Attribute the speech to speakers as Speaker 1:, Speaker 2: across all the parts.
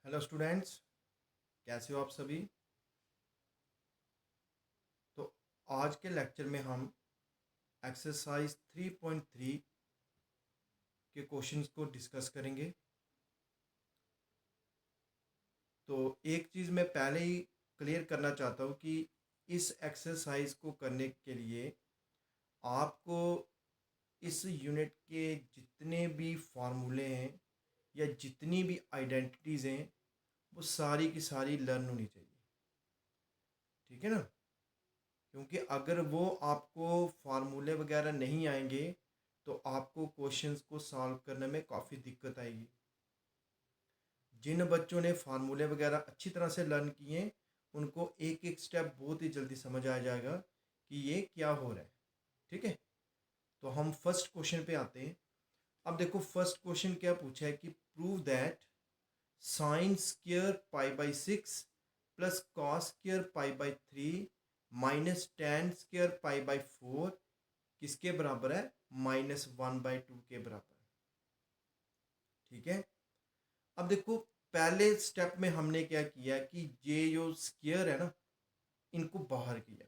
Speaker 1: Hello students, कैसे हो आप सभी। तो आज के लेक्चर में हम एक्सरसाइज 3.3 के क्वेश्चंस को डिस्कस करेंगे। तो एक चीज़ मैं पहले ही क्लियर करना चाहता हूँ कि इस एक्सरसाइज को करने के लिए आपको इस यूनिट के जितने भी फार्मूले हैं या जितनी भी आइडेंटिटीज़ हैं वो सारी की सारी लर्न होनी चाहिए। ठीक है ना, क्योंकि अगर वो आपको फार्मूले वगैरह नहीं आएंगे तो आपको क्वेश्चंस को सॉल्व करने में काफ़ी दिक्कत आएगी। जिन बच्चों ने फार्मूले वगैरह अच्छी तरह से लर्न किए उनको एक एक स्टेप बहुत ही जल्दी समझ आ जाएगा कि ये क्या हो रहा है। ठीक है, तो हम फर्स्ट क्वेश्चन पे आते हैं। अब देखो फर्स्ट क्वेश्चन क्या पूछा है कि prove that sine square pi by 6 plus cos square pi by 3 minus ten square pi by 4 किसके बराबर है, -1/2 के बराबर। ठीक है, अब देखो पहले स्टेप में हमने क्या किया कि ये जो स्क्वायर है ना इनको बाहर किया,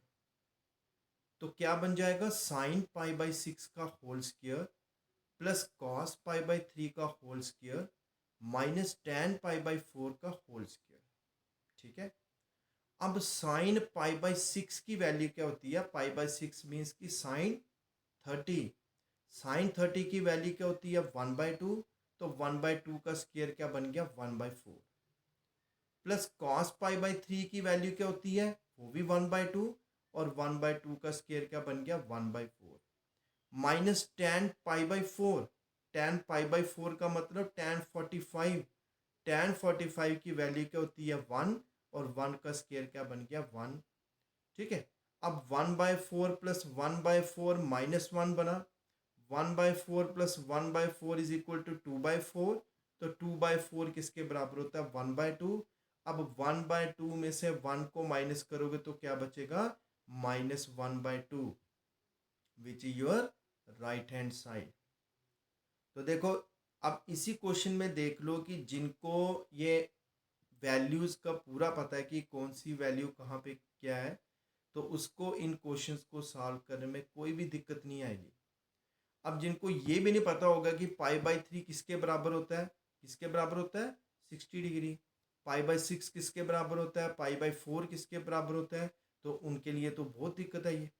Speaker 1: तो क्या बन जाएगा साइन पाई बाई 6 का whole square plus cos pi by 3 का whole square minus ten pi by 4 का होल स्क्वायर। ठीक है, अब साइन पाई बाई 6 की वैल्यू क्या होती है, पाई बाई 6 मीन्स की साइन 30। साइन 30 की वैल्यू क्या होती है 1/2, तो 1/2 का स्क्वायर क्या बन गया 1/4 प्लस कॉस पाई बाई 3 की वैल्यू क्या होती है वो भी 1/2 और 1/2 का स्क्वायर क्या बन गया 1/4 minus ten pi by 4। Ten pi by 4 का मतलब टेन 45 की वैल्यू क्या होती है 1 और 1 का स्क्वायर क्या बन गया 1। ठीक है, अब 1/4 प्लस 1/4 -1 बना। 1/4 प्लस 1/4 इज इक्वल टू 2/4, तो 2/4 किसके बराबर होता है 1/2। अब 1/2 में से 1 को माइनस करोगे तो क्या बचेगा -1/2 which is your right hand side. तो देखो अब इसी क्वेश्चन में देख लो कि जिनको ये वैल्यूज का पूरा पता है कि कौन सी वैल्यू कहाँ पे क्या है, तो उसको इन क्वेश्चंस को सॉल्व करने में कोई भी दिक्कत नहीं आएगी। अब जिनको ये भी नहीं पता होगा कि पाई बाई 3 किसके बराबर होता है, किसके बराबर होता है 60 डिग्री। पाई बाई 6 किसके बराबर होता है, पाई बाई 4 किसके बराबर होता है, तो उनके लिए तो बहुत दिक्कत आई है।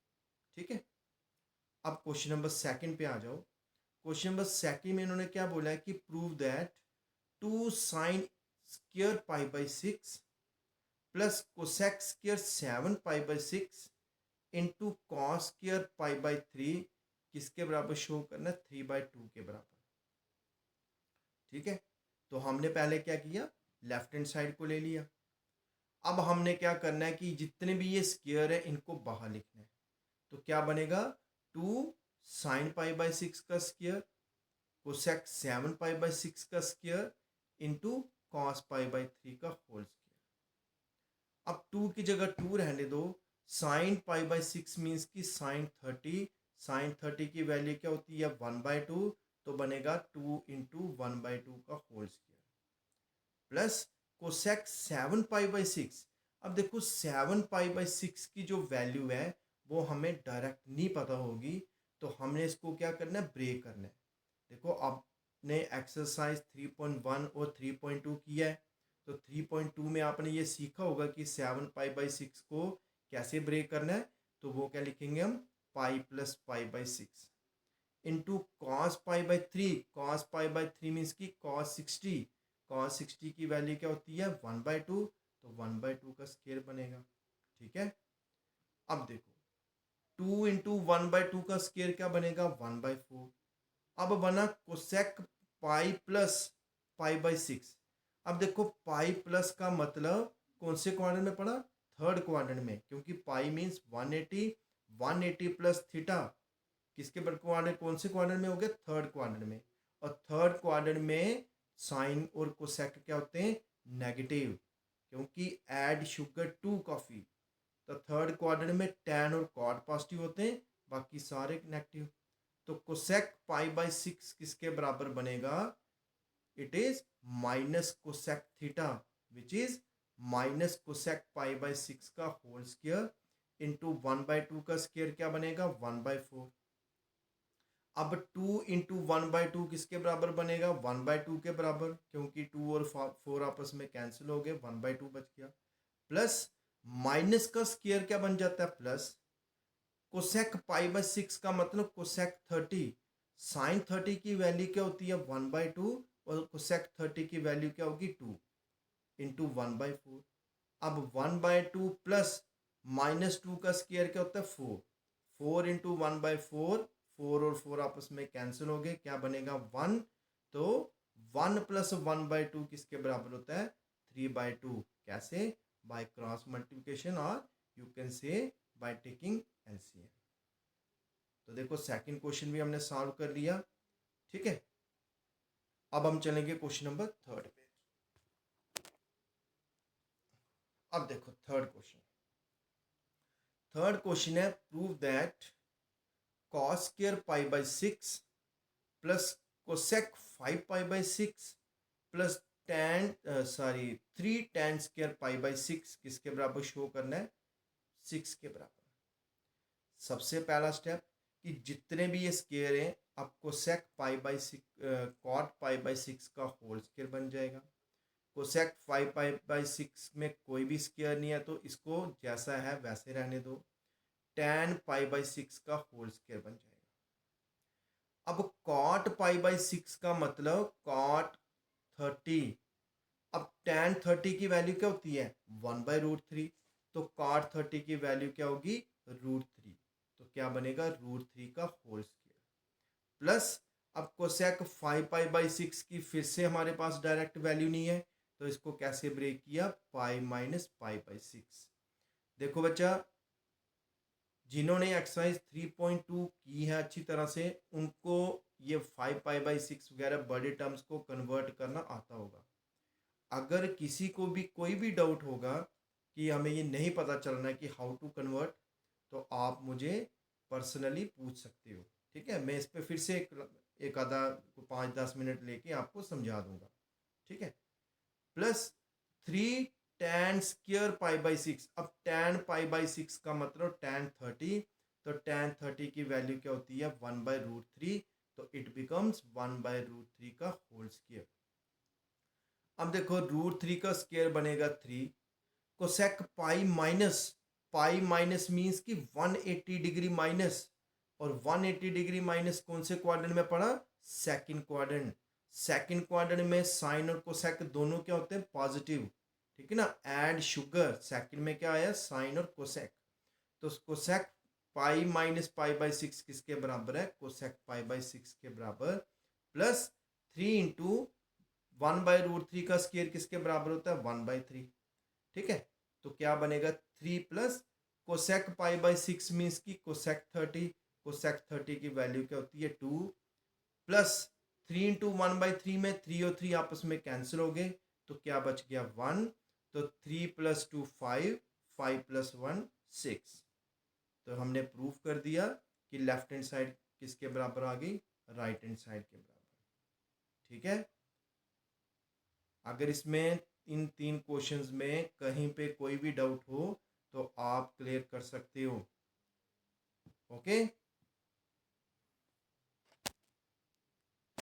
Speaker 1: ठीक है, अब क्वेश्चन नंबर सेकंड पे आ जाओ। क्वेश्चन नंबर सेकंड में इन्होंने क्या बोला है कि prove that 2 sine square pi by 6 plus cosec square 7 pi by 6 into cos square pi by 3 किसके बराबर शो करना है 3/2 के बराबर। ठीक है, तो हमने पहले क्या किया लेफ्ट हैंड साइड को ले लिया। अब हमने क्या करना है कि जितने भी ये स्क्वायर है इनको बाहर लिखना है। तो क्या बनेगा 2 साइन पाई बाई 6 का स्क्वायर कोसेक 7 पाई बाई 6 का square into cos pi by 3 का होल स्क्वायर। अब 2 की जगह 2 रहने दो। साइन पाई बाई 6 मीन्स की साइन 30। साइन 30 की वैल्यू क्या होती है 1/2, तो बनेगा 2 इंटू 1/2 का whole square plus cosec 7 pi by 6। अब देखो 7 पाई बाई 6 की जो वैल्यू है वो हमें डायरेक्ट नहीं पता होगी, तो हमने इसको क्या करना है ब्रेक करना है। देखो आपने एक्सरसाइज 3.1 और 3.2 किया है, तो 3.2 में आपने ये सीखा होगा कि 7 पाई बाई 6 को कैसे ब्रेक करना है। तो वो क्या लिखेंगे हम pi plus pi by 6 into cos pi by 3। Cos pi by 3 means की कॉस 60। कॉस 60 की वैल्यू क्या होती है 1/2, तो 1/2 का स्क्वायर बनेगा। ठीक है, अब देखो 2 इंटू 1/2 का स्क्वायर क्या बनेगा 1/4। अब बना cosec pi plus pi by 6। अब देखो पाई प्लस का मतलब कौन से क्वाड्रेंट में पड़ा, थर्ड क्वाड्रेंट में, क्योंकि पाई मीन्स 180। 180 प्लस थीटा किसके पर क्वाड्रेंट, कौन से क्वाड्रेंट में हो गया थर्ड क्वाड्रेंट में। और थर्ड क्वाड्रेंट में साइन और कोसेक क्या होते हैं नेगेटिव, क्योंकि ऐड शुगर टू कॉफी। तो थर्ड क्वाड्रेंट में टैन और कॉड पॉजिटिव होते हैं, बाकी सारे नेगेटिव। तो कोसेक पाई बाई 6 किसके बराबर बनेगा it is minus cosec theta which is minus cosec pi by 6 का होल स्क्वायर इंटू 1/2 का स्क्वायर क्या बनेगा 1/4। अब 2 इंटू 1/2 किसके बराबर बनेगा 1/2 के बराबर, क्योंकि 2 और 4 आपस में कैंसिल हो गए, 1/2 बच गया। प्लस माइनस का स्क्वायर क्या बन जाता है प्लस कोसेक पाई बाय 6 का मतलब कोसेक 30। साइन 30 की वैल्यू क्या होती है 1/2 और कोसेक 30 की वैल्यू क्या होगी 2 इंटू 1/4। अब 1/2 प्लस -2 का स्क्वायर क्या होता है 4। 4 इंटू 1/4, 4 और 4 आपस में कैंसिल हो गए, क्या बनेगा 1। तो 1 प्लस 1/2 किसके बराबर होता है 3/2। कैसे, बाय क्रॉस मल्टीप्लिकेशन और you can say by taking LCM. तो देखो सेकंड क्वेश्चन भी हमने सॉल्व कर लिया, ठीक है। अब हम चलेंगे क्वेश्चन नंबर 3 पे। अब देखो थर्ड क्वेश्चन है prove that cos square pi by 6 plus cosec 5 pi by 6 plus tan 3 tan square pi by 6 किसके बराबर शो करना है 6 के बराबर। सबसे पहला स्टेप कि जितने भी ये स्क्वायर हैं आपको cosec pi by 6 cot pi by 6 का होल स्क्वायर बन जाएगा। कोसेक 5 पाई बाय 6 में कोई भी स्क्वायर नहीं है तो इसको जैसा है वैसे रहने दो, tan पाई बाय 6 का होल स्क्वायर बन जाएगा। अब कॉट पाई बाय 6 का मतलब कॉट 30। अब tan 30 की वैल्यू क्या होती है 1/√3, तो कॉट 30 की वैल्यू क्या होगी √3, तो क्या बनेगा √3 का होल स्क्वायर। प्लस अब कोसेक 5 पाई बाय 6 की फिर से हमारे पास डायरेक्ट वैल्यू नहीं है, तो इसको कैसे ब्रेक किया पाई माइनस पाई बाय 6। देखो बच्चा, जिन्होंने एक्सरसाइज 3.2 की है अच्छी तरह से, उनको ये 5 पाई बाय 6 वगैरह बड़े टर्म्स को कन्वर्ट करना आता होगा। अगर किसी को भी कोई भी डाउट होगा कि हमें ये नहीं पता चलना है कि हाउ टू कन्वर्ट, तो आप मुझे पर्सनली पूछ सकते हो, ठीक है। मैं इस पर फिर से एक आधा 5-10 मिनट लेके आपको समझा दूंगा, ठीक है। Plus 3 tan square pi by 6। अब tan पाई बाय 6 का मतलब tan 30, तो tan 30 की वैल्यू क्या होती है 1/√3, तो इट बिकम्स 1/√3 का होल स्क्वायर। अब देखो √3 का स्क्वायर बनेगा 3, कोसेक पाई माइनस मीन्स कि 180 डिग्री माइनस, और 180 डिग्री माइनस कौन से क्वाड्रेंट में पड़ा सेकंड क्वाड्रेंट। सेकंड क्वाड्रेंट में साइन और कोसेक दोनों क्या होते हैं पॉजिटिव, ठीक है ना। एड शुगर सेकंड में क्या आया साइन और कोसेक, तो cosec pi minus pi by 6 किसके बराबर है कोसेक पाई बाय 6 के बराबर। प्लस 3 इंटू 1/√3 का स्क्वायर किसके बराबर होता है 1/3, ठीक है। तो क्या बनेगा 3 plus cosec pi by 6 means की कोसेक 30, कोसेक 30 की वैल्यू क्या होती है 2, प्लस 3 इंटू 1/3 में 3 और 3 आपस में कैंसिल हो गए, तो क्या बच गया 1, तो 3 + 2 5, 5 + 1 6। तो हमने प्रूफ कर दिया कि लेफ्ट हैंड साइड किसके बराबर आ गई राइट हैंड साइड के बराबर, ठीक है। अगर इसमें इन 3 क्वेश्चंस में कहीं पे कोई भी डाउट हो तो आप क्लियर कर सकते हो, ओके।